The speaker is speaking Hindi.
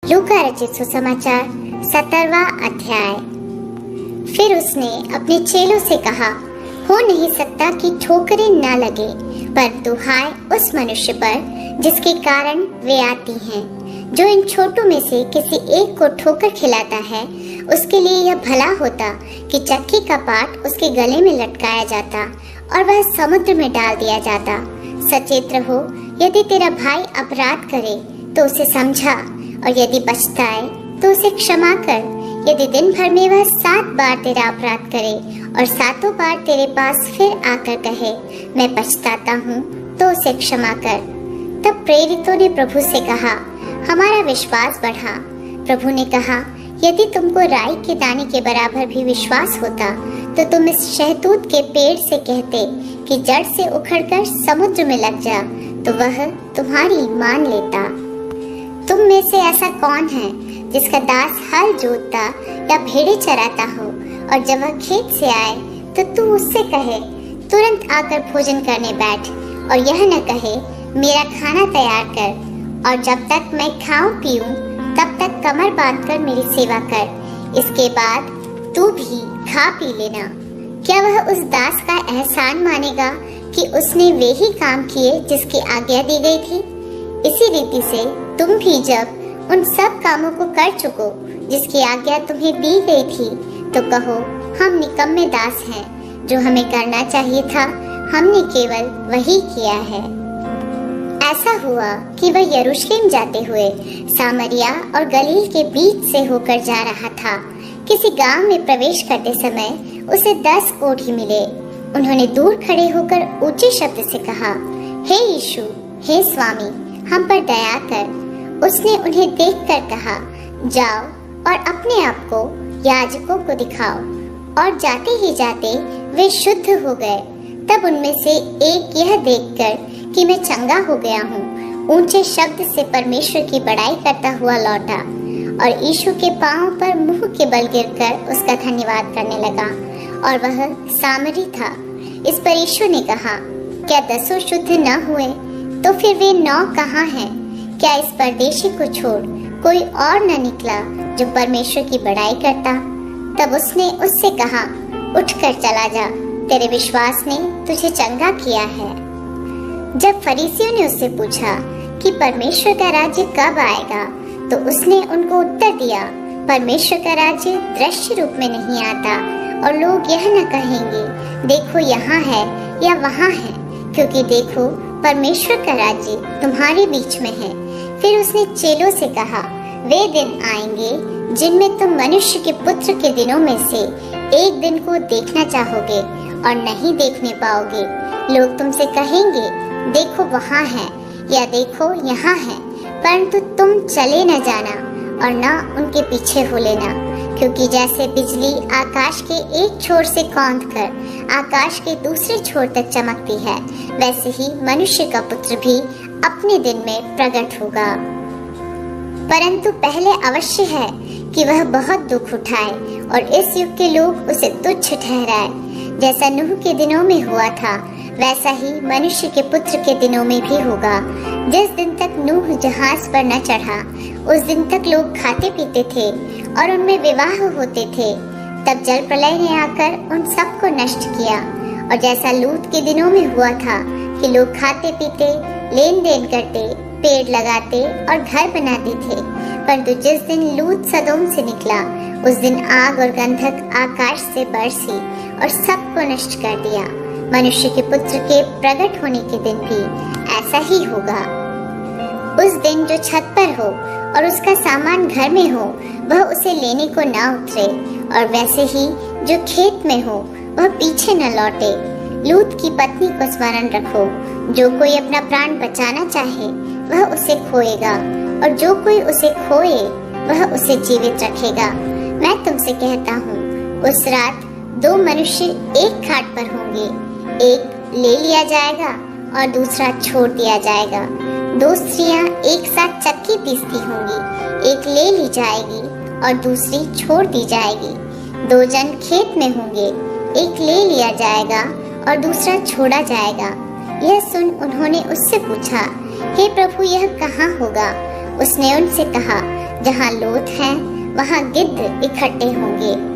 लूका रचित सुसमाचार 17वां अध्याय। फिर उसने अपने चेलों से कहा, हो नहीं सकता कि ठोकरें न लगे, परंतु हाय उस मनुष्य पर जिसके कारण वे आती हैं। जो इन छोटों में से किसी एक को ठोकर खिलाता है, उसके लिए यह भला होता कि चक्की का पाट उसके गले में लटकाया जाता और वह समुद्र में डाल दिया जाता। सचेत रहो, यदि तेरा भाई अपराध करे तो उसे समझा, और यदि पछताए तो उसे क्षमा कर। यदि दिन भर में वह 7 बार तेरा अपराध करे और 7 बार तेरे पास फिर आकर कहे, मैं पछताता हूँ, तो उसे क्षमा कर। तब प्रेरितों ने प्रभु से कहा, हमारा विश्वास बढ़ा। प्रभु ने कहा, यदि तुमको राई के दाने के बराबर भी विश्वास होता, तो तुम इस शहतूत के पेड़ से कहते कि जड़ से उखड़कर समुद्र में लग जा, तो वह तुम्हारी मान लेता। तुम में से ऐसा कौन है जिसका दास हल जोतता या भेड़ें चराता हो, और जब वह खेत से आए तो तू उससे कहे, तुरंत आकर भोजन करने बैठ, और यह न कहे, मेरा खाना तैयार कर, और जब तक मैं खाऊं पीऊं तब तक कमर बांधकर मेरी सेवा कर। इसके बाद तू भी खा पी लेना। क्या वह उस दास का एहसान मानेगा कि उसने वे ही काम किए जिसकी आज्ञा दी गई थी? इसी रीति से तुम भी जब उन सब कामों को कर चुको जिसकी आज्ञा तुम्हें दी गई थी, तो कहो, हम निकम्मे दास हैं। जो हमें करना चाहिए था, हमने केवल वही किया है। ऐसा हुआ कि वह यरूशलेम जाते हुए सामरिया और गलील के बीच से होकर जा रहा था। किसी गांव में प्रवेश करते समय उसे 10 कोढ़ी मिले। उन्होंने दूर खड़े होकर ऊंचे शब्द से कहा, हे यीशु, हे स्वामी, हम पर दया कर। उसने उन्हें देखकर कहा, जाओ और अपने आप को याजकों को दिखाओ। और जाते ही जाते वे शुद्ध हो गए। तब उनमें से एक यह देखकर कि मैं चंगा हो गया हूँ, ऊंचे शब्द से परमेश्वर की बड़ाई करता हुआ लौटा और यीशु के पांव पर मुंह के बल गिरकर उसका धन्यवाद करने लगा। और वह सामरी था। इस पर यीशु ने कहा, क्या 10 शुद्ध न हुए? तो फिर वे 9 कहाँ हैं? क्या इस परदेशी को छोड़ कोई और न निकला जो परमेश्वर की बड़ाई करता? तब उसने उससे कहा, उठकर चला जा, तेरे विश्वास ने तुझे चंगा किया है। जब फरीसियों ने उससे पूछा कि परमेश्वर का राज्य कब आएगा, तो उसने उनको उत्तर दिया, परमेश्वर का राज्य दृश्य रूप में नहीं आता, और लोग यह न कहेंगे, देखो यहाँ है या वहाँ है, क्योंकि देखो परमेश्वर का राज्य तुम्हारे बीच में है। फिर उसने चेलों से कहा, वे दिन आएंगे जिनमें तुम मनुष्य के पुत्र के दिनों में से एक दिन को देखना चाहोगे और नहीं देखने पाओगे। लोग तुमसे कहेंगे, देखो वहाँ है, या देखो यहाँ है, परंतु तुम चले न जाना और न उनके पीछे हो लेना। क्योंकि जैसे बिजली आकाश के एक छोर से कौंधकर आकाश के दूसरे छोर तक चमकती है, वैसे ही मनुष्य का पुत्र भी अपने दिन में प्रकट होगा। परंतु पहले अवश्य है कि वह बहुत दुख उठाए और इस युग के लोग उसे तुच्छ ठहराए। जैसा नूह के दिनों में हुआ था, वैसा ही मनुष्य के पुत्र के दिनों में भी होगा। जिस दिन तक नूह जहाज पर न चढ़ा, उस दिन तक लोग खाते पीते थे और उनमें विवाह होते थे। तब जल प्रलय ने आकर उन सबको नष्ट किया। और जैसा लूत के दिनों में हुआ था कि लोग खाते पीते, लेन देन करते, पेड़ लगाते और घर बनाते थे, परंतु जिस दिन लूत सदोम से निकला, उस दिन आग और गंधक आकाश से बरसी और सबको नष्ट कर दिया। मनुष्य के पुत्र के प्रकट होने के दिन भी ऐसा ही होगा। उस दिन जो छत पर हो और उसका सामान घर में हो, वह उसे लेने को न उतरे, और वैसे ही जो खेत में हो वह पीछे न लौटे। लूत की पत्नी को स्मरण रखो। जो कोई अपना प्राण बचाना चाहे वह उसे खोएगा, और जो कोई उसे खोए वह उसे जीवित रखेगा। मैं तुमसे कहता हूँ, उस रात 2 मनुष्य एक खाट पर होंगे, एक ले लिया जाएगा और दूसरा छोड़ दिया जाएगा। 2 स्त्रियां एक साथ चक्की पीसती होंगी, एक ले ली जाएगी और दूसरी छोड़ दी जाएगी। 2 जन खेत में होंगे, एक ले लिया जाएगा और दूसरा छोड़ा जाएगा। यह सुन उन्होंने उससे पूछा, हे प्रभु, यह कहाँ होगा? उसने उनसे कहा, जहाँ लोथ हैं वहाँ गिद्ध इकट्ठे होंगे।